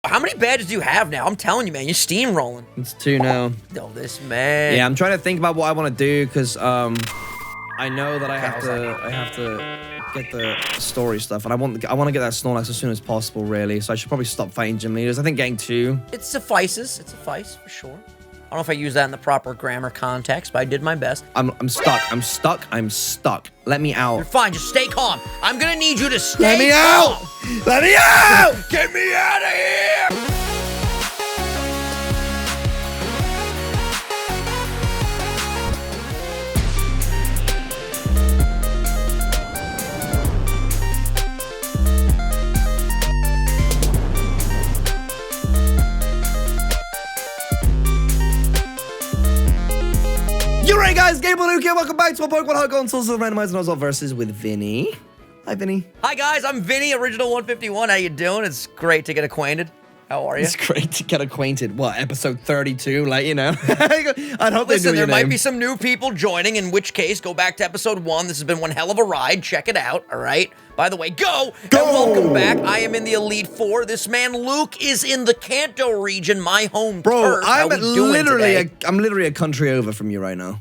How many badges do you have now? I'm telling you, man, you're steamrolling. It's 2 now. Oh, this man. Yeah, I'm trying to think about what I want to do because I know that I have to get the story stuff, and I want to get that Snorlax as soon as possible, really. So I should probably stop fighting gym leaders. I think getting 2. It suffices. It suffices for sure. I don't know if I use that in the proper grammar context, but I did my best. I'm stuck. Let me out. You're fine. Just stay calm. I'm gonna need you to stay Let me calm. out! Let me out! Get me out of here! Alright guys, GameboyLuke here, welcome back to our Pokémon HeartGold and SoulSilver Randomizer Nuzlocke versus with Vinny. Hi Vinny. Hi guys, I'm Vinny, Original 151. How you doing? It's great to get acquainted. How are you? It's great to get acquainted. What, episode 32? Like, you know. I'd hope Listen, they there do might be some new people joining, in which case, go back to episode 1. This has been one hell of a ride. Check it out, all right? By the way, go! And welcome back. I am in the Elite Four. This man, Luke, is in the Kanto region, my home turf. I'm literally a country over from you right now.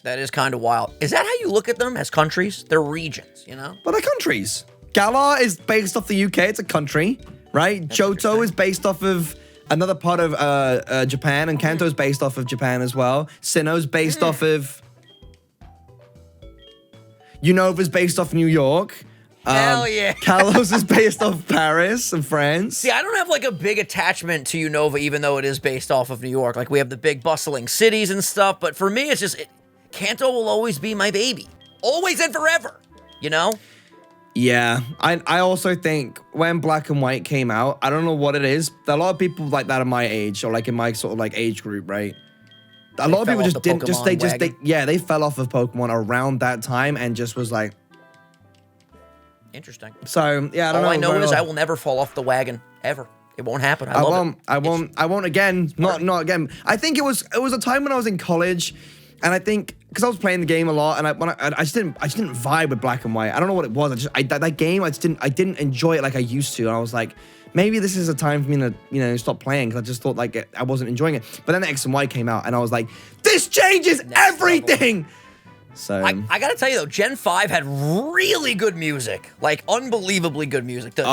That is kind of wild. Is that how you look at them, as countries? They're regions, you know? But they're countries. Galar is based off the UK. It's a country, right? Johto is based off of another part of Japan, and Kanto is based off of Japan as well. Sinnoh's based off of... Unova's based off New York. Hell yeah. Kalos is based off Paris and France. See, I don't have like a big attachment to Unova, even though it is based off of New York. Like, we have the big bustling cities and stuff, but for me, it's just... Kanto will always be my baby. Always and forever, you know? Yeah, I also think when Black and White came out, I don't know what it is. There are a lot of people like that in my age, or like in my sort of like age group, right? A lot of people just didn't, they fell off of Pokemon around that time and just was like... Interesting. So, yeah, I don't know. All I know is I will never fall off the wagon, ever. It won't happen. I won't again. Not again. I think it was a time when I was in college, and I think because I was playing the game a lot, and I just didn't vibe with Black and White. I don't know what it was. That game I didn't enjoy it like I used to. And I was like, maybe this is a time for me to stop playing, because I just thought like I wasn't enjoying it. But then the X and Y came out, and I was like, this changes everything. So I gotta tell you though, Gen 5 had really good music, like unbelievably good music. The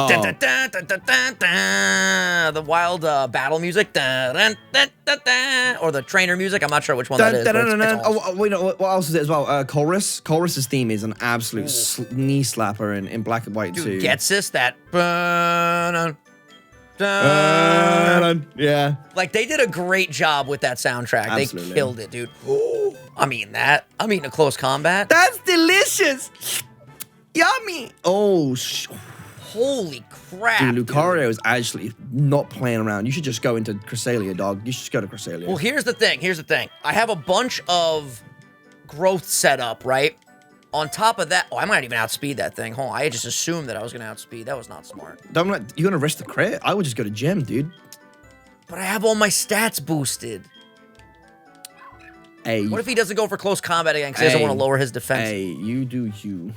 wild battle music, or the trainer music. I'm not sure which one that is. Oh, wait, no, what else is it as well? Chorus. Chorus's theme is an absolute knee slapper in Black and White too. Dude, gets this that. Yeah. Like, they did a great job with that soundtrack. Absolutely. They killed it, dude. I'm eating a close combat. That's delicious. Yummy. Oh, holy crap. Dude, Lucario is actually not playing around. You should just go into Cresselia, dog. You should just go to Cresselia. Well, here's the thing. I have a bunch of growth set up, right? On top of that, I might even outspeed that thing. Hold on, I just assumed that I was going to outspeed. That was not smart. You're going to risk the crit? I would just go to gym, dude. But I have all my stats boosted. Hey. What if he doesn't go for close combat again because he doesn't want to lower his defense? Hey, you do you,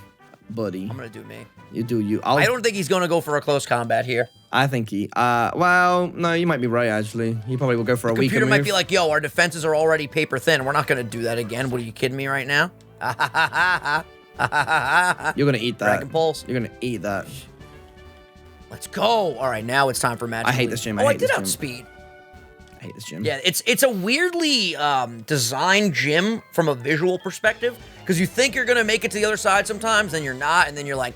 buddy. I'm going to do me. You do you. I don't think he's going to go for a close combat here. I think he... well, no, you might be right, actually. He probably will go for a weaker move. The computer might be like, yo, our defenses are already paper thin. We're not going to do that again. What, are you kidding me right now? You're going to eat that. Dragon Pulse. You're going to eat that. Let's go. All right, now it's time for Magic. I hate this gym. I did outspeed. I hate this gym. Yeah, it's a weirdly designed gym from a visual perspective, because you think you're going to make it to the other side sometimes, then you're not, and then you're like,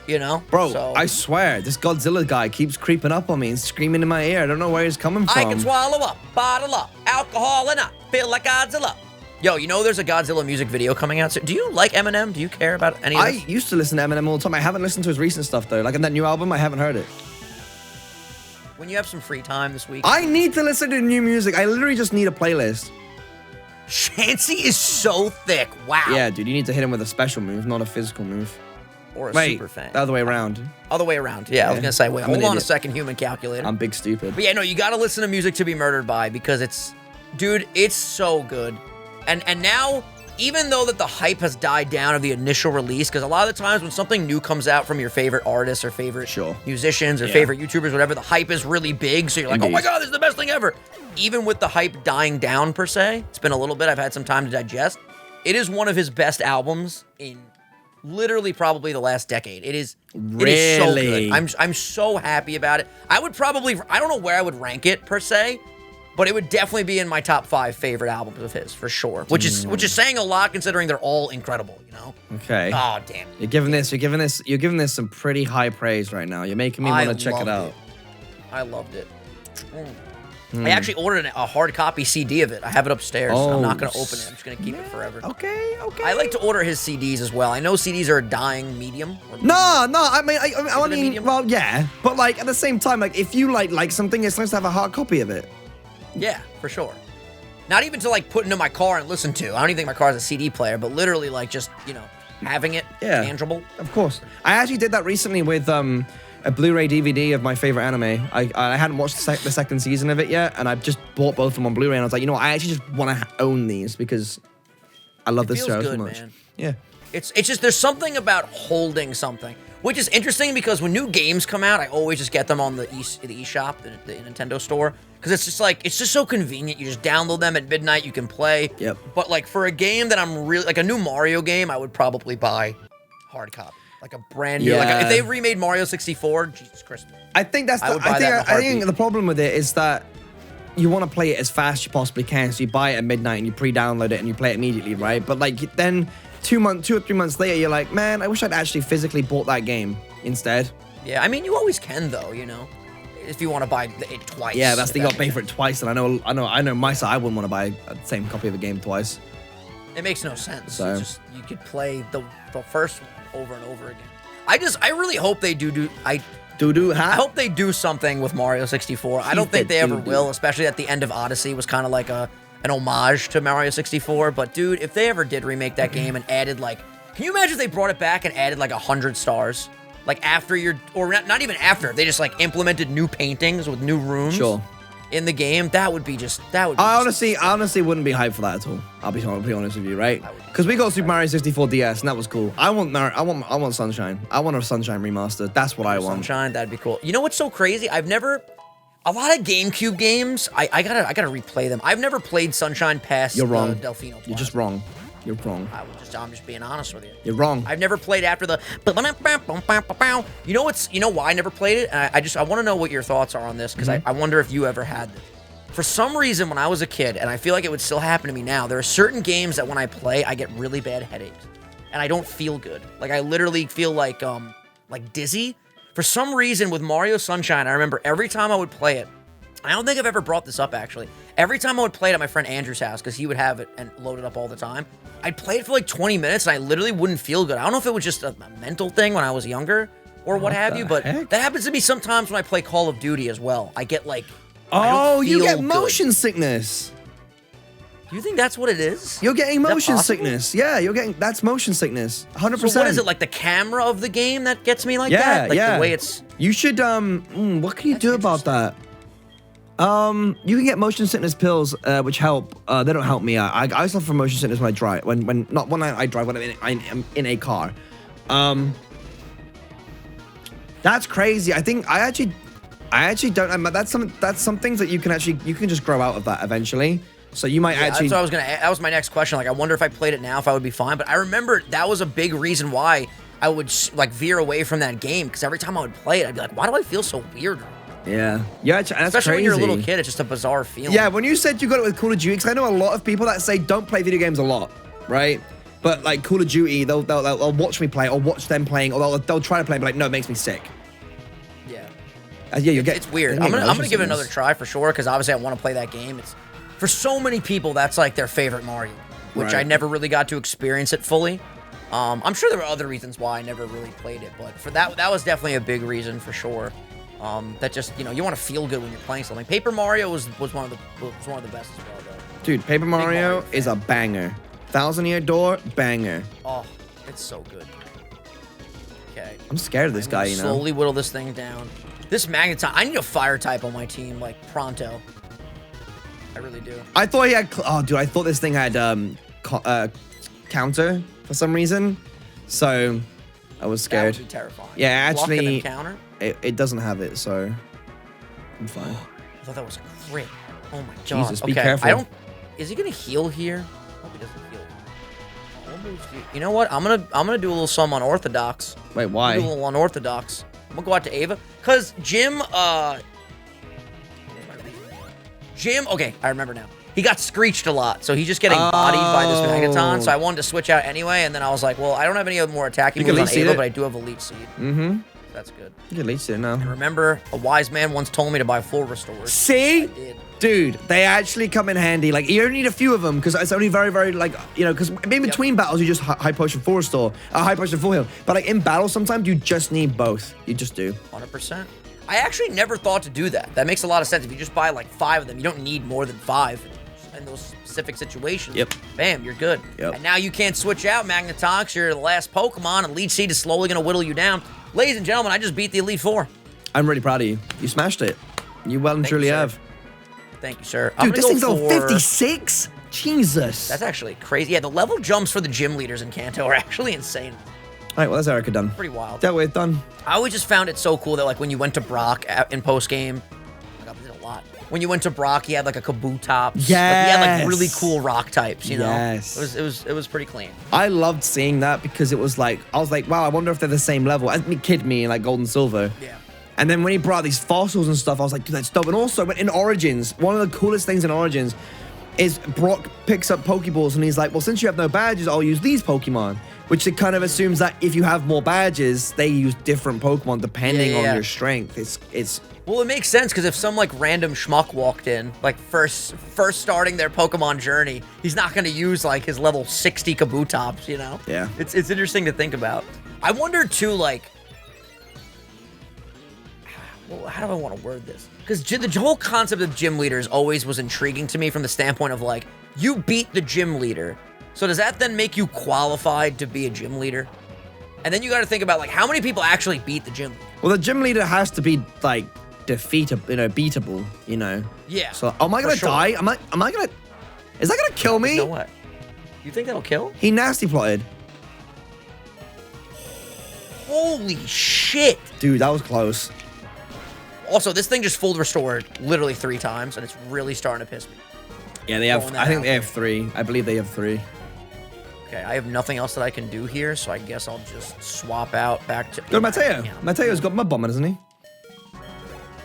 you know? Bro, so, I swear, this Godzilla guy keeps creeping up on me and screaming in my ear. I don't know where he's coming from. I can swallow up, bottle up, alcohol and I feel like Godzilla. Yo, you know there's a Godzilla music video coming out soon. Do you like Eminem? Do you care about any of this? I used to listen to Eminem all the time. I haven't listened to his recent stuff, though. Like in that new album, I haven't heard it. When you have some free time this week. I need to listen to new music. I literally just need a playlist. Chansey is so thick. Wow. Yeah, dude, you need to hit him with a special move, not a physical move. Or a super fan. The other way around. Other way around. Yeah, I was going to say, wait, hold on a second, human calculator. I'm big stupid. But yeah, no, you got to listen to Music to be Murdered by, because it's, dude, it's so good. And now even though that the hype has died down of the initial release, because a lot of the times when something new comes out from your favorite artists or favorite musicians or favorite YouTubers, whatever, the hype is really big. So you're like, oh my God, this is the best thing ever. Even with the hype dying down per se, it's been a little bit. I've had some time to digest. It is one of his best albums in literally probably the last decade. It is so good. I'm so happy about it. I would probably, I don't know where I would rank it per se, but it would definitely be in my top 5 favorite albums of his for sure. Which is saying a lot considering they're all incredible, you know? Okay. Oh damn. You're giving this some pretty high praise right now. You're making me want to check it out. I loved it. I actually ordered a hard copy CD of it. I have it upstairs. So I'm not going to open it. I'm just going to keep it forever. Okay. I like to order his CDs as well. I know CDs are a dying medium. No. I mean, well, yeah, but like at the same time, like if you like something, it's nice to have a hard copy of it. Yeah, for sure. Not even to like put into my car and listen to. I don't even think my car has a CD player, but literally like just, you know, having it tangible. Of course. I actually did that recently with a Blu-ray DVD of my favorite anime. I hadn't watched the second season of it yet, and I just bought both of them on Blu-ray, and I was like, you know what, I actually just want to own these because I love this show so much. Man. Yeah. It's just, there's something about holding something, which is interesting because when new games come out, I always just get them on the eShop, the Nintendo store, because it's just like, it's just so convenient. You just download them at midnight, you can play. Yep. But like for a game that I'm really, like a new Mario game, I would probably buy hard copy. Like a brand new, like if they remade Mario 64, Jesus Christ. I think that's I think the problem with it is that you want to play it as fast as you possibly can, so you buy it at midnight and you pre-download it and you play it immediately, right? But like then 2 or 3 months later, you're like, man, I wish I'd actually physically bought that game instead. Yeah, I mean, you always can though, you know, if you want to buy it twice. Yeah, that's the pay for it twice, and I know myself, I wouldn't want to buy the same copy of a game twice. It makes no sense. So you could play the first one over and over again. I really hope they I hope they do something with Mario 64. I don't think they ever will, especially at the end of Odyssey was kind of like an homage to Mario 64. But dude, if they ever did remake that game and added like, can you imagine if they brought it back and added like 100 stars? Like after or not even after, they just like implemented new paintings with new rooms. In the game, that would be I honestly wouldn't be hyped for that at all. I'll be honest with you, right? Because we got Super Mario 64 DS, and that was cool. I want Sunshine. I want a Sunshine remaster. That's what I want. Sunshine, that'd be cool. You know what's so crazy? A lot of GameCube games, I gotta replay them. I've never played Sunshine past Delfino Plaza. You're just wrong. You're wrong. I'm just being honest with you. You're wrong. I've never played after the. You know why I never played it? And I want to know what your thoughts are on this because I wonder if you ever had this. For some reason, when I was a kid, and I feel like it would still happen to me now, there are certain games that when I play, I get really bad headaches, and I don't feel good. Like I literally feel like dizzy. For some reason, with Mario Sunshine, I remember every time I would play it. I don't think I've ever brought this up, actually. Every time I would play it at my friend Andrew's house, because he would have it and load it up all the time, I'd play it for like 20 minutes, and I literally wouldn't feel good. I don't know if it was just a mental thing when I was younger, or what have you, but that happens to me sometimes when I play Call of Duty as well. I get like, oh, you get motion sickness. Do you think that's what it is? You're getting motion sickness. Yeah, that's motion sickness. 100%. So what is it, like the camera of the game that gets me like that? Like the way it's... You should, what can you do about that? You can get motion sickness pills, which help. They don't help me. I suffer from motion sickness when I drive. When I drive, when I'm in a car. That's crazy. I actually don't. That's some things that you can just grow out of that eventually. So you might actually. That's what I was gonna. That was my next question. Like, I wonder if I played it now, if I would be fine. But I remember that was a big reason why I would like veer away from that game, because every time I would play it, I'd be like, why do I feel so weird? Yeah, that's especially crazy. When you're a little kid, it's just a bizarre feeling. Yeah, when you said you got it with Call of Duty, because I know a lot of people that say don't play video games a lot, right? But like Call of Duty, they'll watch me play or watch them playing, or they'll try to play, but like, no, it makes me sick. Yeah. Yeah, it's weird. I'm gonna give it another try for sure, because obviously I want to play that game. It's for so many people that's like their favorite Mario, which I never really got to experience it fully. I'm sure there were other reasons why I never really played it, but for that was definitely a big reason for sure. That just, you know, you want to feel good when you're playing something. Paper Mario was one of the best as well, though. Dude, Paper Mario is a banger. 1,000-Year Door, banger. Oh, it's so good. Okay. I'm scared of this guy, you know. Slowly whittle this thing down. This Magneton, I need a fire type on my team, like pronto. I really do. I thought he had. Oh, dude, I thought this thing had counter for some reason. So I was scared. That would be terrifying. Yeah, Block and actually, then counter? it doesn't have it, so I'm fine. I thought that was a crit. Oh my god. Jesus, be okay, careful. Is he gonna heal here? I hope he doesn't heal. You know what? I'm gonna do a little some unorthodox. Wait, why? Do a little unorthodox. I'm gonna go out to Ava. Cause Jim, okay, I remember now. He got screeched a lot, so he's just getting bodied by this Magneton. So I wanted to switch out anyway, and then I was like, well, I don't have any more attacking moves on Ava, but I do have a leech seed. Mm-hmm. That's good. You can leech it now. And remember, a wise man once told me to buy full restores. See? I did. Dude, they actually come in handy. Like, you only need a few of them because it's only very, very, like, you know, because in between battles, you just high potion full restore, high potion full heal. But, like, in battle, sometimes you just need both. You just do. 100%. I actually never thought to do that. That makes a lot of sense. If you just buy, like, 5 of them, you don't need more than 5 in those specific situations. Yep. Bam, you're good. Yep. And now you can't switch out Magneton. You're the last Pokemon, and Leech Seed is slowly going to whittle you down. Ladies and gentlemen, I just beat the Elite Four. I'm really proud of you. You smashed it. You well and truly have. Thank you, sir. Dude, this thing's on 56? Jesus. That's actually crazy. Yeah, the level jumps for the gym leaders in Kanto are actually insane. All right, well, that's Erica done. Pretty wild. That way, done. I always just found it so cool that, like, when you went to Brock in post-game, I got did a lot. When you went to Brock, he had, like, a Kabutops. Yes. Like, he had, like, really cool rock types, you know? Yes. It was pretty clean. I loved seeing that because it was like, I was like, wow, I wonder if they're the same level. As me, kid me, like Gold and Silver. Yeah. And then when he brought these fossils and stuff, I was like, dude, that's dope. And also, in Origins, one of the coolest things in Origins is Brock picks up Pokeballs and he's like, well, since you have no badges, I'll use these Pokemon. Which it kind of assumes that if you have more badges, they use different Pokemon depending on your strength. It's Well, it makes sense because if some like random schmuck walked in, like first starting their Pokemon journey, he's not going to use like his level 60 Kabutops, you know? Yeah. It's interesting to think about. I wonder too, like, well, how do I want to word this? Because the whole concept of gym leaders always was intriguing to me from the standpoint of like, you beat the gym leader. So does that then make you qualified to be a gym leader? And then you got to think about like, how many people actually beat the gym leader? Well, the gym leader has to be like defeatable, you know, beatable, you know. Yeah. So am I gonna die? Am I gonna? Is that gonna kill me? You know what? You think that'll kill? He nasty plotted. Holy shit! Dude, that was close. Also, this thing just full restored literally 3 times, and it's really starting to piss me. Yeah, they have. I think they have 3. I believe they have 3. Okay, I have nothing else that I can do here, so I guess I'll just swap out back to... Go to Mateo. Mateo's got Mud Bomber, doesn't he?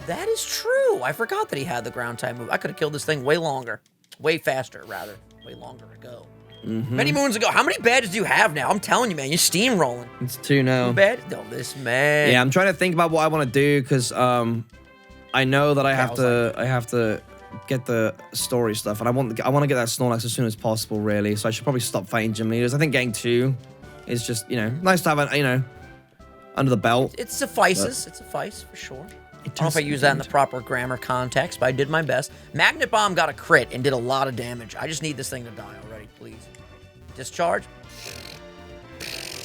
That is true. I forgot that he had the ground type move. I could have killed this thing way longer. Way faster, rather. Way longer ago. Many moons ago. How many badges do you have now? I'm telling you, man. You're steamrolling. It's 2 now. 2 badges? No, this man. Yeah, I'm trying to think about what I want to do because I know that I have to get the story stuff, and I want to get that Snorlax as soon as possible, really. So I should probably stop fighting gym leaders. I think getting 2 is just, you know, nice to have, you know, under the belt. It suffices. It suffices for sure. I don't know if I use that in the proper grammar context, but I did my best. Magnet Bomb got a crit and did a lot of damage. I just need this thing to die already, please. Discharge.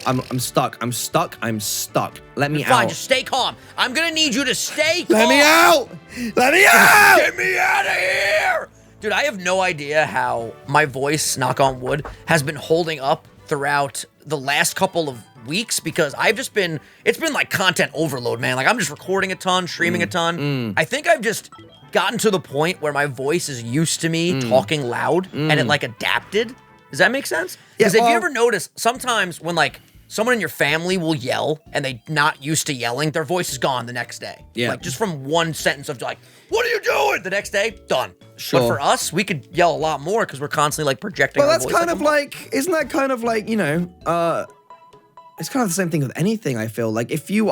I'm stuck. I'm stuck. I'm stuck. Let me out. Fine, just stay calm. I'm gonna need you to stay calm. Let me out! Let me out! Get me out of here! Dude, I have no idea how my voice, knock on wood, has been holding up throughout the last couple of weeks because I've just been, it's been like content overload, man. Like I'm just recording a ton, streaming a ton. I think I've just gotten to the point where my voice is used to me talking loud and it like adapted. Does that make sense? Because if you ever notice, sometimes when like someone in your family will yell and they're not used to yelling, their voice is gone the next day. Yeah. Like just from one sentence of like, what are you doing? The next day, done. Sure. But for us, we could yell a lot more because we're constantly like projecting Well, our that's voice. kind of like, isn't that kind of like, you know, it's kind of the same thing with anything, I feel. Like if you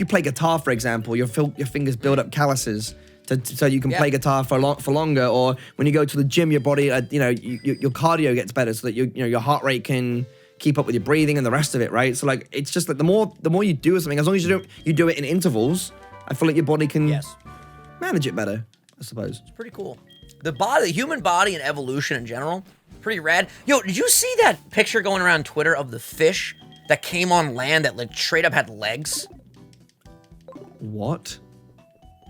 play guitar, for example, your fingers build up calluses so you can play guitar for longer, or when you go to the gym, your body, you know, your cardio gets better so that your heart rate can keep up with your breathing and the rest of it, right? So like, it's just like the more you do something, as long as you do it in intervals, I feel like your body can manage it better, I suppose. It's pretty cool. The human body and evolution in general, pretty rad. Yo, did you see that picture going around Twitter of the fish that came on land that like straight up had legs? What?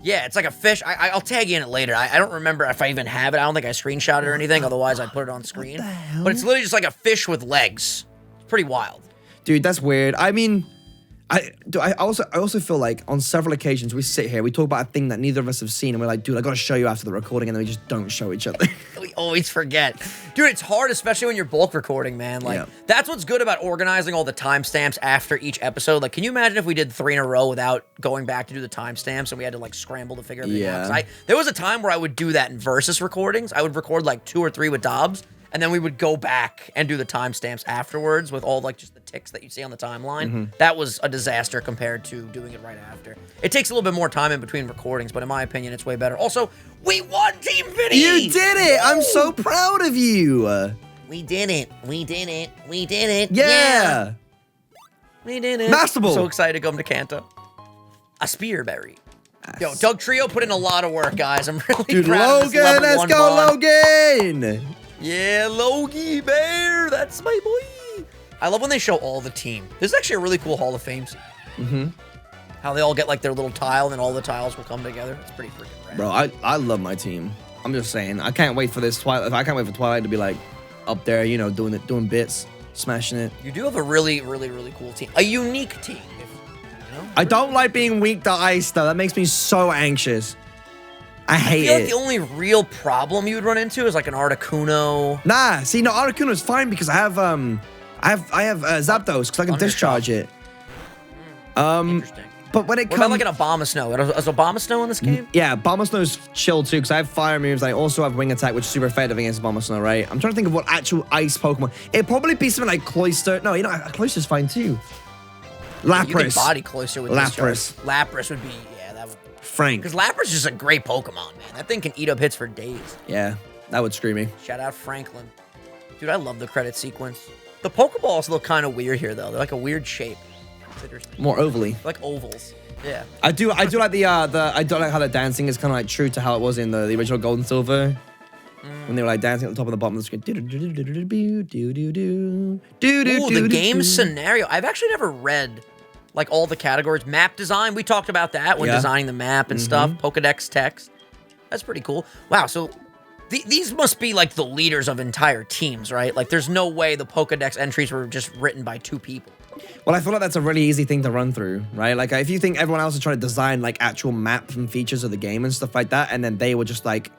Yeah, it's like a fish. I'll tag you in it later. I don't remember if I even have it. I don't think I screenshot it or anything. Otherwise, I'd put it on screen. What the hell? But it's literally just like a fish with legs. It's pretty wild. Dude, that's weird. I mean, I also feel like on several occasions we sit here, we talk about a thing that neither of us have seen, and we're like, dude, I gotta show you after the recording, and then we just don't show each other. We always forget. Dude, it's hard, especially when you're bulk recording, man. Like, that's what's good about organizing all the timestamps after each episode. Like, can you imagine if we did 3 in a row without going back to do the timestamps and we had to, like, scramble to figure everything out? 'Cause there was a time where I would do that in Versus recordings. I would record, like, 2 or 3 with Dobbs, and then we would go back and do the timestamps afterwards with all, like, just the ticks that you see on the timeline. That was a disaster compared to doing it right after. It takes a little bit more time in between recordings, but in my opinion, it's way better. Also, we won, Team Vinny! You did it! I'm so proud of you! We did it. We did it. We did it. Yeah! We did it. Master Ball. So excited to come to Kanto. A spearberry. Yo, Doug Trio put in a lot of work, guys. I'm really Dude, proud of this Logan, level let's 1 go, mod. Logan! Yeah, Logie Bear. That's my boy. I love when they show all the team. This is actually a really cool Hall of Fame scene. How they all get like their little tile, and then all the tiles will come together. It's pretty freaking rad. Bro, I love my team. I'm just saying, I can't wait for this Twilight. I can't wait for Twilight to be like up there, you know, doing bits, smashing it. You do have a really, really, really cool team. A unique team. You know? I don't like being weak to ice though. That makes me so anxious. I hate I feel it. like the only real problem you would run into is like an Articuno. Nah, see, no, Articuno's fine because I have Zapdos because I can discharge it. Interesting. But when it What comes, about like an Abomasnow? Is Abomasnow in this game? yeah, Abomasnow's chill too because I have fire moves. I also have wing attack, which is super effective against Abomasnow, right? I'm trying to think of what actual ice Pokemon. It'd probably be something like Cloyster. No, you know, Cloyster's fine too. Lapras. You can body closer with Lapras. Lapras would be, yeah, that would. Frank. Because Lapras is just a great Pokemon, man. That thing can eat up hits for days. Yeah, that would screw me. Shout out Franklin. Dude, I love the credit sequence. The Pokeballs look kind of weird here, though. They're like a weird shape. More ovally. They're like ovals. Yeah. I do like I don't like how the dancing is kind of like true to how it was in the original Gold and Silver. When they were like dancing at the top and the bottom of the screen. Ooh, the game scenario. I've actually never read like all the categories. Map design, we talked about that when designing the map and stuff. Pokedex text. That's pretty cool. Wow, so these must be like the leaders of entire teams, right? Like there's no way the Pokedex entries were just written by 2 people. Well, I feel like that's a really easy thing to run through, right? Like if you think everyone else is trying to design like actual maps and features of the game and stuff like that, and then they were just like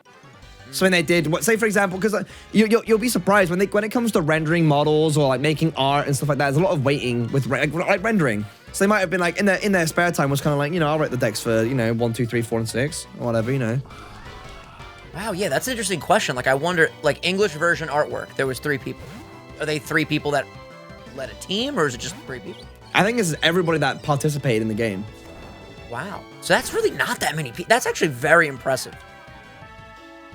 something they did. What, say for example, because you'll be surprised when it comes to rendering models or like making art and stuff like that. There's a lot of waiting with like rendering. So they might have been like in their spare time was kind of like, you know, I'll write the decks for 1, 2, 3, 4, and 6 or whatever, you know. Wow, yeah, that's an interesting question. Like I wonder, like English version artwork, there was 3 people. Are they 3 people that led a team, or is it just 3 people? I think this is everybody that participated in the game. Wow. So that's really not that many people. That's actually very impressive.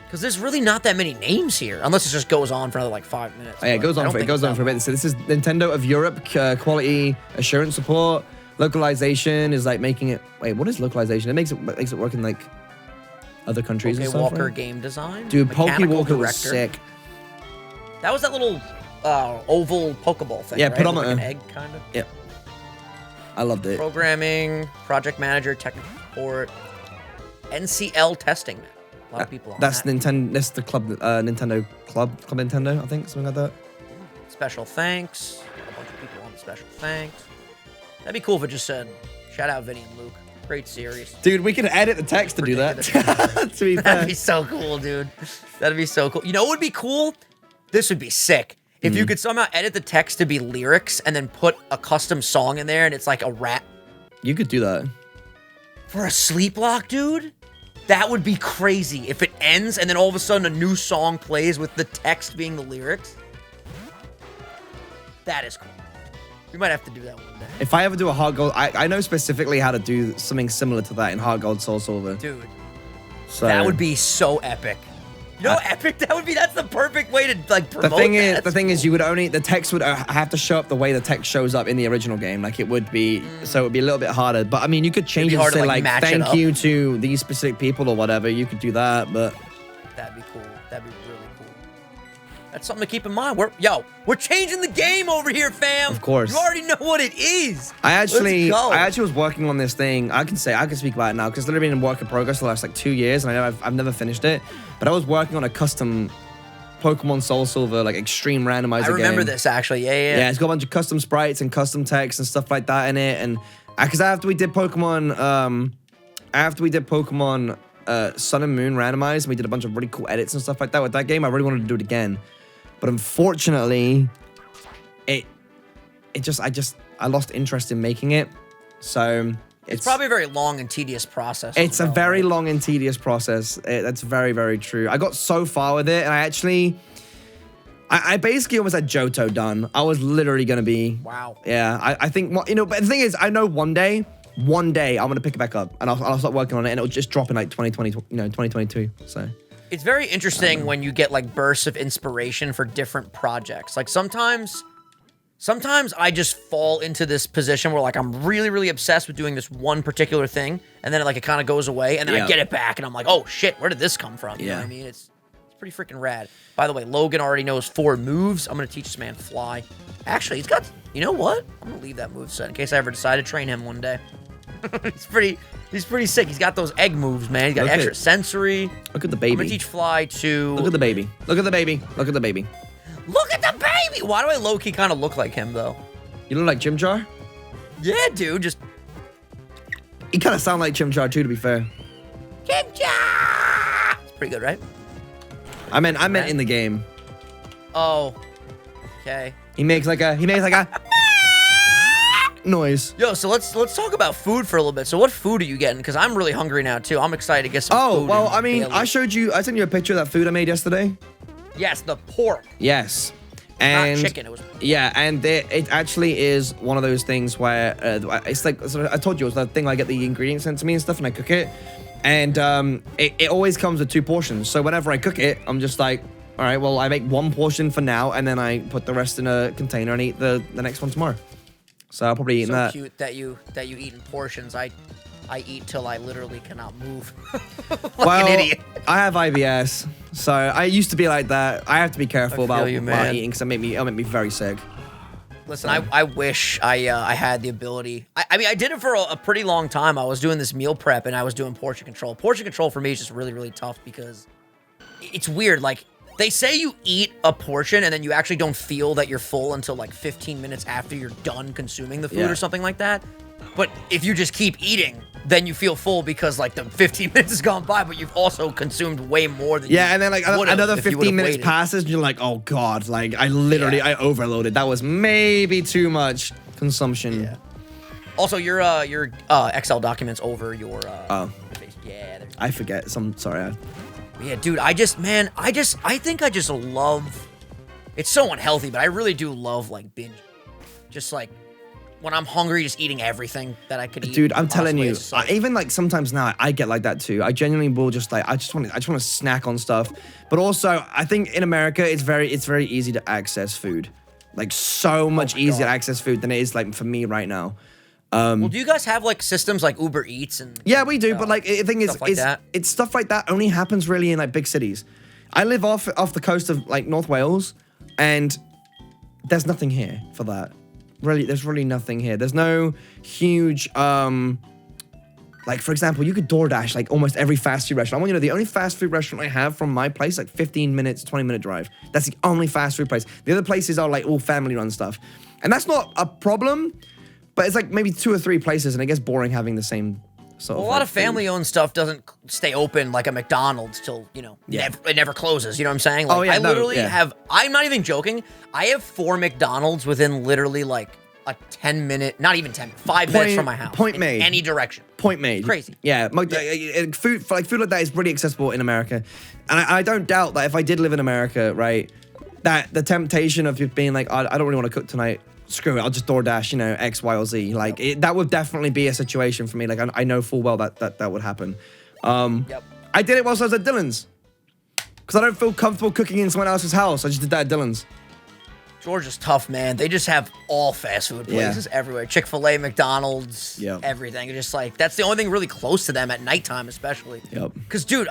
Because there's really not that many names here, unless it just goes on for another like 5 minutes. Oh, yeah, it goes on for a bit. So this is Nintendo of Europe, quality assurance support. Localization is like making it. Wait, what is localization? It makes it work in like other countries and stuff. Walker right? game design. Dude, Mechanical Walker was director. sick. That was that little oval Pokeball thing. Yeah, right? pedometer. Like an egg, kind of. Yep. I loved it. Programming, project manager, technical support, NCL testing. A lot of people on That's that. Nintendo. That's the club. Nintendo Club Nintendo. I think something like that. Special thanks. A bunch of people on the special thanks. That'd be cool if it just said, "Shout out Vinny and Luke. Great series." Dude, we could edit the text to do that. To be fair. That'd be so cool, dude. That'd be so cool. You know what would be cool? This would be sick. If you could somehow edit the text to be lyrics and then put a custom song in there and it's like a rap. You could do that. For a sleep lock, dude? That would be crazy. If it ends and then all of a sudden a new song plays with the text being the lyrics. That is cool. We might have to do that one day. If I ever do a HeartGold, I know specifically how to do something similar to that in HeartGold SoulSilver. Dude, so that would be so epic. You know how epic that would be? That's the perfect way to like promote the thing is, you would only, the text would have to show up the way the text shows up in the original game. Like it would be, so it would be a little bit harder. But I mean, you could change it to say like thank you to these specific people or whatever. You could do that, but that'd be cool. That'd be really cool. That's something to keep in mind. We're changing the game over here, fam. Of course. You already know what it is. I actually Let's go. was working on this thing. I can speak about it now because it's literally been in work in progress for the last like 2 years, and I know I've never finished it. But I was working on a custom Pokemon SoulSilver like extreme randomizer game. I remember this actually. Yeah. Yeah, it's got a bunch of custom sprites and custom text and stuff like that in it. And because after we did Pokemon, Sun and Moon randomized, and we did a bunch of really cool edits and stuff like that with that game, I really wanted to do it again. But unfortunately, I lost interest in making it. So it's probably a very long and tedious process. It's a very long and tedious process. That's very, very true. I got so far with it, and I basically almost had Johto done. I was literally gonna be. Wow. Yeah, I think but the thing is, I know one day I'm gonna pick it back up, and I'll start working on it, and it'll just drop in like 2020, 2022. So. It's very interesting when you get like bursts of inspiration for different projects. Like sometimes I just fall into this position where like I'm really, really obsessed with doing this one particular thing, and then it kind of goes away, and then I get it back, and I'm like, oh shit, where did this come from? You know what I mean? It's pretty freaking rad. By the way, Logan already knows 4 moves. I'm gonna teach this man Fly. Actually, he's got. You know what? I'm gonna leave that move set in case I ever decide to train him one day. He's pretty sick. He's got those egg moves, man. He's got extra sensory. Look at the baby. I'm gonna teach Fly to... Look at the baby. Look at the baby. Look at the baby. Look at the baby! Why do I low-key kind of look like him, though? You look like Chimchar? Yeah, dude. Just... You kind of sound like Chimchar, too, to be fair. Chimchar! It's pretty good, right? I meant in the game. Oh. Okay. He makes like a noise. Yo, so let's talk about food for a little bit. So what food are you getting? Because I'm really hungry now too. I'm excited to get some food. Oh, well, I mean, I sent you a picture of that food I made yesterday. Yes, the pork. Yes. And not chicken. It was. Yeah, and it actually is one of those things where it's like I told you, it's that thing I get the ingredients sent to me and stuff, and I cook it, and it always comes with 2 portions. So whenever I cook it, I'm just like, all right, well, I make 1 portion for now, and then I put the rest in a container and eat the next one tomorrow. So I'll probably eat that. So cute that you eat in portions. I eat till I literally cannot move. Like an idiot. I have IBS, so I used to be like that. I have to be careful about eating because it'll make me very sick. Listen, I wish I had the ability. I mean, I did it for a pretty long time. I was doing this meal prep and I was doing portion control. Portion control for me is just really, really tough because it's weird. Like, they say you eat a portion and then you actually don't feel that you're full until like 15 minutes after you're done consuming the food or something like that. But if you just keep eating, then you feel full because like the 15 minutes has gone by, but you've also consumed way more than and then like another 15 minutes passes and you're like, oh God, like I literally, I overloaded. That was maybe too much consumption. Yeah. Also, your Excel documents over your face. Yeah. I forget. Sorry. Yeah, dude, I think I just love, it's so unhealthy, but I really do love, like, binge. Just, like, when I'm hungry, just eating everything that I could eat. Dude, I'm telling you, even, like, sometimes now, I get like that, too. I genuinely will just, like, I just want to snack on stuff. But also, I think in America, it's very easy to access food. Like, so much easier to access food than it is, like, for me right now. Well, do you guys have like systems like Uber Eats and? Yeah, we do, but like the thing is, it's stuff like that only happens really in like big cities. I live off the coast of like North Wales, and there's nothing here for that. Really, there's really nothing here. There's no huge like for example, you could DoorDash like almost every fast food restaurant. I want you to know the only fast food restaurant I have from my place, like 15 minutes, 20-minute drive. That's the only fast food place. The other places are like all family-run stuff, and that's not a problem. But it's like maybe 2 or 3 places, and it gets boring having the same sort of. A lot of family-owned stuff doesn't stay open like a McDonald's till, you know, it never closes. You know what I'm saying? Like, I literally have, I'm not even joking, I have 4 McDonald's within literally like a 10-minute, not even 10, 5 minutes from my house. Point made. Any direction. Point made. Crazy. Yeah, food like that is really accessible in America. And I don't doubt that if I did live in America, right, that the temptation of just being like, I don't really want to cook tonight. Screw it, I'll just DoorDash, you know, X, Y, or Z. Like, that would definitely be a situation for me. Like, I know full well that would happen. I did it whilst I was at Dylan's. Because I don't feel comfortable cooking in someone else's house. I just did that at Dylan's. Georgia's tough, man. They just have all fast food places everywhere. Chick-fil-A, McDonald's, everything. It's just like, that's the only thing really close to them at nighttime, especially. Yep. Because, dude,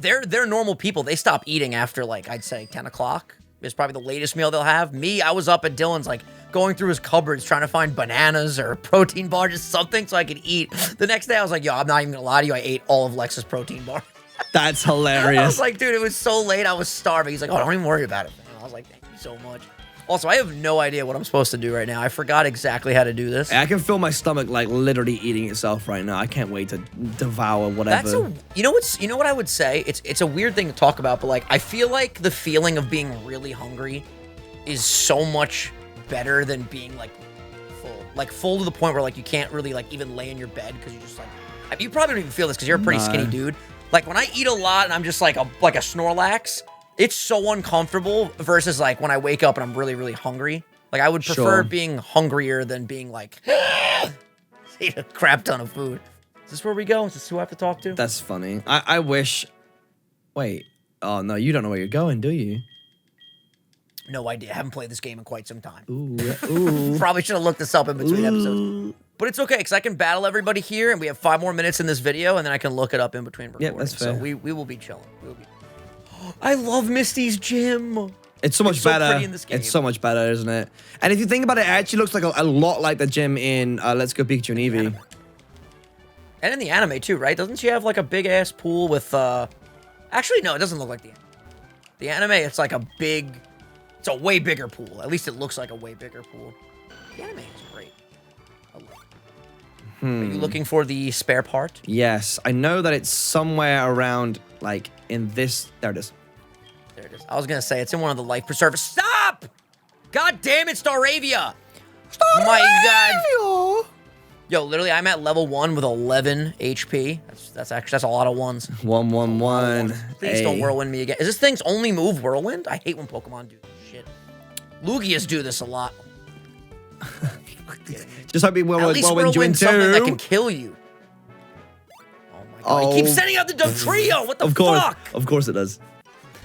they're normal people. They stop eating after, like, I'd say 10 o'clock. is probably the latest meal they'll have. Me, I was up at Dylan's, like, going through his cupboards trying to find bananas or a protein bar, just something so I could eat. The next day, I was like, yo, I'm not even gonna lie to you. I ate all of Lex's protein bar. That's hilarious. I was like, dude, it was so late. I was starving. He's like, oh, don't even worry about it, man. I was like, thank you so much. Also, I have no idea what I'm supposed to do right now. I forgot exactly how to do this. I can feel my stomach like literally eating itself right now. I can't wait to devour whatever. You know what I would say? It's a weird thing to talk about, but like I feel like the feeling of being really hungry is so much better than being like full. Like full to the point where like you can't really like even lay in your bed because you just like you probably don't even feel this because you're a pretty skinny dude. Like when I eat a lot and I'm just like a Snorlax, it's so uncomfortable versus like when I wake up and I'm really, really hungry. Like I would prefer being hungrier than being like, eat a crap ton of food. Is this where we go? Is this who I have to talk to? That's funny. I wish, wait. Oh no, you don't know where you're going, do you? No idea. I haven't played this game in quite some time. Ooh. Probably should have looked this up in between episodes. But it's okay, because I can battle everybody here, and we have 5 more minutes in this video, and then I can look it up in between recordings. Yeah, that's fair. So we will be chilling. I love Misty's gym. It's so much better. Pretty in this game. It's so much better, isn't it? And if you think about it, it actually looks like a lot like the gym in Let's Go Pikachu and Eevee. And in the anime, too, right? Doesn't she have, like, a big-ass pool with, Actually, no, it doesn't look like the anime. The anime, it's like a big... It's a way bigger pool. At least it looks like a way bigger pool. The anime is great. I love it. Are you looking for the spare part? Yes. I know that it's somewhere around, like, in this... There it is. There it is. I was going to say, it's in one of the life preservers. Stop! God damn it, Staravia! Oh my god. Yo, literally, I'm at level 1 with 11 HP. That's a lot of ones. 111. Please don't whirlwind me again. Is this thing's only move whirlwind? I hate when Pokemon do this shit. Lugias do this a lot. Just hope he whirlwind you into. Something that can kill you. Oh my god! He keeps sending out the Dugtrio. What the fuck? Of course it does.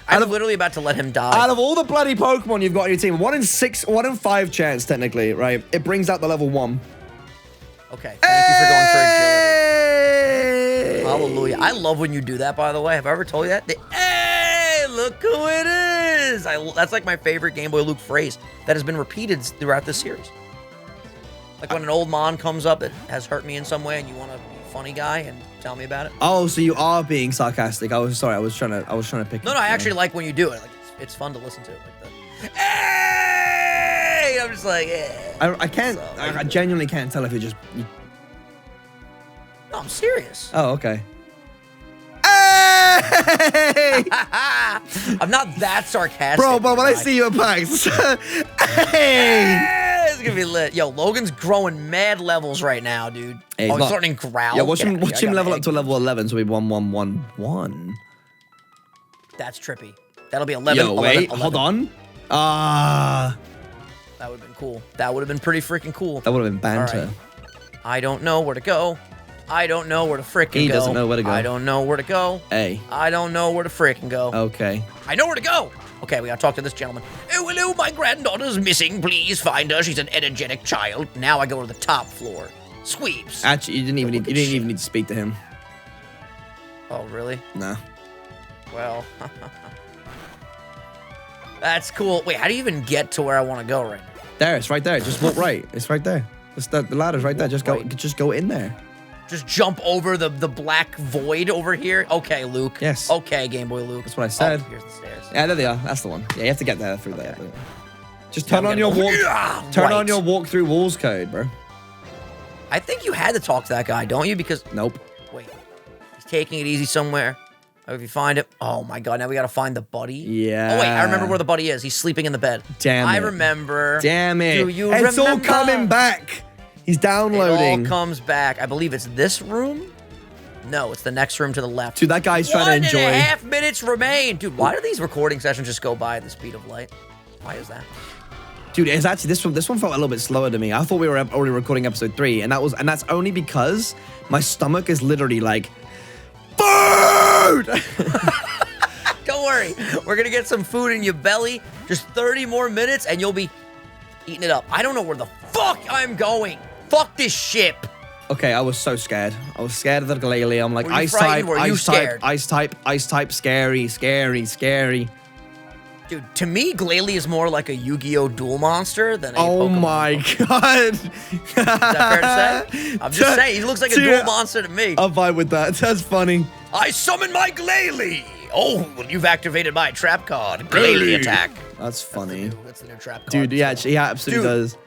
I'm literally about to let him die. Out of all the bloody Pokemon you've got on your team, 1 in 5 chance technically, right? It brings out the level 1. Okay, thank you for going for agility. Hallelujah. I love when you do that, by the way. Have I ever told you that? Hey, look who it is. That's like my favorite GameboyLuke phrase that has been repeated throughout this series. Like when an old mon comes up that has hurt me in some way and you want to be a funny guy and tell me about it. Oh, so you are being sarcastic. I was trying to pick. No, I actually like when you do it. Like it's fun to listen to. Like the, hey! I'm just like, yeah. I can't. I genuinely can't tell if you're just. No, I'm serious. Oh, okay. Hey! I'm not that sarcastic. Bro, but when I see you at PAX, hey! It's gonna be lit. Yo, Logan's growing mad levels right now, dude. Hey, he's starting to growl. Yeah, watch him level up to level 11, so we 1-1-1-1. That's trippy. That'll be 11. Yo, wait, 11. Hold on. That would have been cool. That would have been pretty freaking cool. That would have been banter. Right. I don't know where to go. I don't know where to frickin' go. He doesn't know where to go. I don't know where to go. Hey. I don't know where to frickin' go. Okay. I know where to go. Okay, we gotta talk to this gentleman. Oh, hello, my granddaughter's missing. Please find her. She's an energetic child. Now I go to the top floor. Sweeps. Actually, you didn't even need to speak to him. Oh, really? No. Well, that's cool. Wait, how do you even get to where I want to go right now? There, it's right there. Just walk right. It's right there. The ladder's right there. Just go in there. Just jump over the black void over here? Okay, Luke. Yes. Okay, GameboyLuke. That's what I said. Oh, here's the stairs. Yeah, there they are. That's the one. Yeah, you have to get there through there. Just turn on your walk through walls code, bro. I think you had to talk to that guy, don't you? Because nope. Wait. He's taking it easy somewhere. If you find it. Oh my god, now we gotta find the buddy. Yeah. Oh wait, I remember where the buddy is. He's sleeping in the bed. Damn it. I remember. Damn it. Do you remember? It's all coming back. He's downloading. It all comes back. I believe it's this room. No, it's the next room to the left. Dude, that guy's trying to enjoy. 1.5 minutes remain. Dude, why do these recording sessions just go by at the speed of light? Why is that? Dude, it's actually this one felt a little bit slower to me. I thought we were already recording episode 3, and that's only because my stomach is literally like food. Don't worry. We're gonna get some food in your belly. Just 30 more minutes and you'll be eating it up. I don't know where the fuck I'm going. Fuck this ship. Okay, I was so scared. I was scared of the Glalie. I'm like, ice type, scary, scary, scary. Dude, to me, Glalie is more like a Yu-Gi-Oh! Duel monster than a Oh Pokemon. my god. Is that fair to say? I'm just saying, he looks like a duel monster to me. I'll vibe with that. That's funny. I summon my Glalie! Oh, you've activated my trap card. Glalie attack. That's funny. That's the new trap card. Dude, yeah, he absolutely does.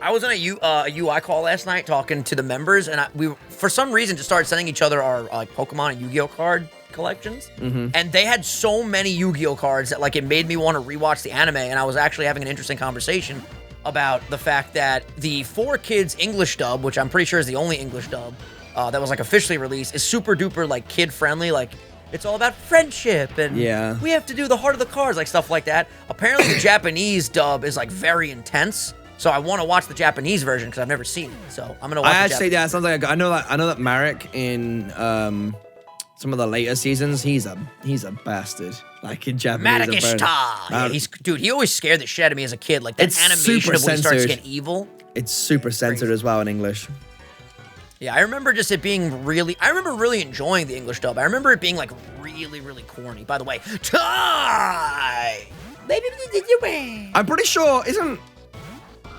I was on a UI call last night talking to the members, and we for some reason just started sending each other our like Pokemon and Yu-Gi-Oh card collections, and they had so many Yu-Gi-Oh cards that like it made me want to rewatch the anime. And I was actually having an interesting conversation about the fact that the 4Kids English dub, which I'm pretty sure is the only English dub that was like officially released, is super duper like kid friendly. Like it's all about friendship and we have to do the heart of the cards, like stuff like that. Apparently the Japanese dub is like very intense. So I want to watch the Japanese version because I've never seen it. So I'm gonna watch. Yeah, it sounds like I know that Marek in some of the later seasons, he's a bastard. Like in Japanese. Madagishita. Dude, he always scared the shit out of me as a kid. Like that animation of when he starts getting evil. It's super censored as well in English. Yeah, I remember just it being really. I remember really enjoying the English dub. I remember it being like really, really corny. By the way, I'm pretty sure isn't.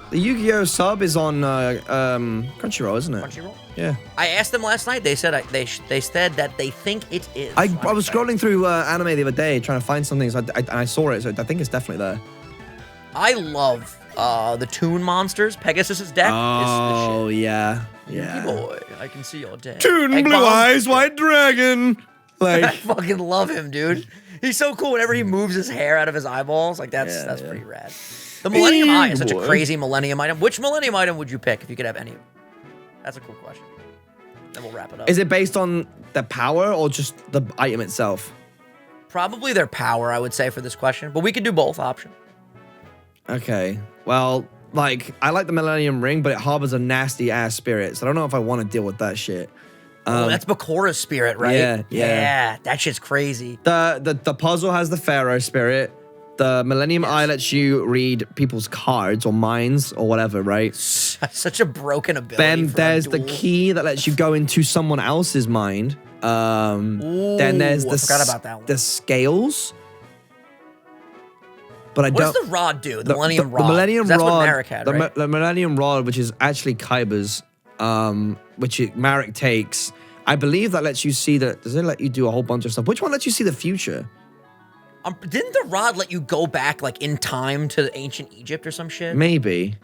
The Yu-Gi-Oh sub is on Crunchyroll, isn't it? Crunchyroll? Yeah. I asked them last night. They said they said that they think it is. I was scrolling through anime the other day trying to find something, so I saw it. So I think it's definitely there. I love the Toon Monsters. Pegasus's deck. Oh is the shit. yeah. Boy, I can see your deck. Toon Blue Eyes White Dragon. Like I fucking love him, dude. He's so cool. Whenever he moves his hair out of his eyeballs, like that's pretty rad. The Millennium Eye is such a crazy Millennium item. Which Millennium item would you pick if you could have any of them? That's a cool question. Then we'll wrap it up. Is it based on the power or just the item itself? Probably their power, I would say, for this question. But we could do both options. Okay. Well, like, I like the Millennium Ring, but it harbors a nasty-ass spirit, so I don't know if I want to deal with that shit. That's Bakura's spirit, right? Yeah. That shit's crazy. The puzzle has the Pharaoh spirit. The Millennium Eye lets you read people's cards or minds or whatever, right? Such a broken ability. Then there's the key that lets you go into someone else's mind. Then there's I forgot about that one. The scales. But what does the rod do? The Millennium Rod? The Millennium Rod. That's Rod. what Marek had, right? The Millennium Rod, which is actually Kaiba's, which Marek takes. I believe that lets you see that. Does it let you do a whole bunch of stuff? Which one lets you see the future? Didn't the rod let you go back like in time to ancient Egypt or some shit? Maybe.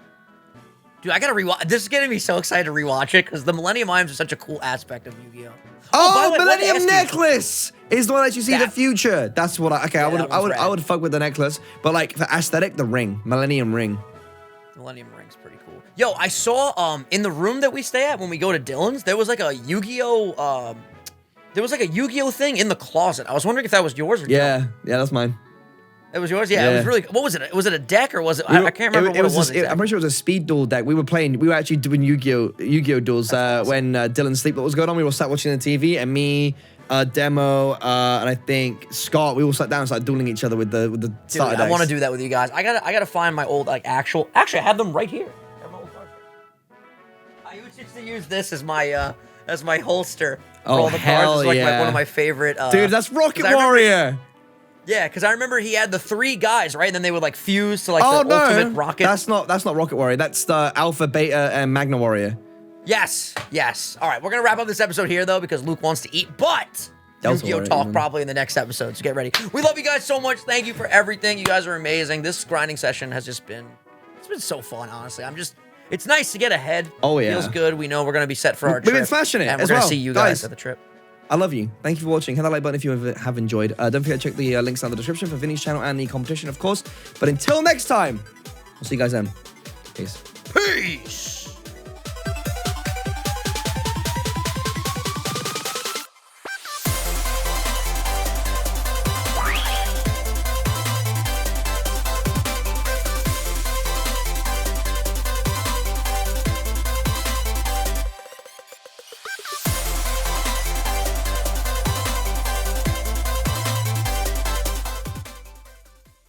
Dude, I gotta rewatch. This is getting me so excited to rewatch it because the Millennium Items are such a cool aspect of Yu-Gi-Oh. Oh, Millennium Necklace is the one that you see the future. That's what I would fuck with the necklace, but like for aesthetic, the ring, Millennium Ring. Millennium Ring's pretty cool. Yo, I saw in the room that we stay at when we go to Dylan's, there was like a Yu-Gi-Oh. There was like a Yu-Gi-Oh thing in the closet. I was wondering if that was yours or yeah, that's mine. It was yours? Yeah, it was really. What was it? Was it a deck or was it? I can't remember what it was. I'm pretty sure it was a speed duel deck. We were actually doing Yu-Gi-Oh duels when Dylan's sleep was going on. We were sat watching the TV, and me, Demo, and I think Scott, we all sat down and started dueling each other with the starter decks. I want to do that with you guys. I gotta find my old actually I have them right here. I have my old cards. I used to use this as my holster. For all the cards. It's like one of my favorite. Dude, that's Rocket Warrior. Yeah, because I remember he had the 3 guys, right? And then they would like fuse to like the ultimate rocket. That's not Rocket Warrior. That's the Alpha, Beta, and Magna Warrior. Yes. All right, we're gonna wrap up this episode here though because Luke wants to eat, but Yu-Gi-Oh talk probably in the next episode. So get ready. We love you guys so much. Thank you for everything. You guys are amazing. This grinding session has just been so fun. Honestly, it's nice to get ahead. Oh yeah, feels good. We know we're gonna be set for our trip. We've been smashing it, and we're gonna see you guys at the trip. I love you. Thank you for watching. Hit that like button if you have enjoyed. Don't forget to check the links down in the description for Vinny's channel and the competition, of course. But until next time, I'll see you guys then. Peace.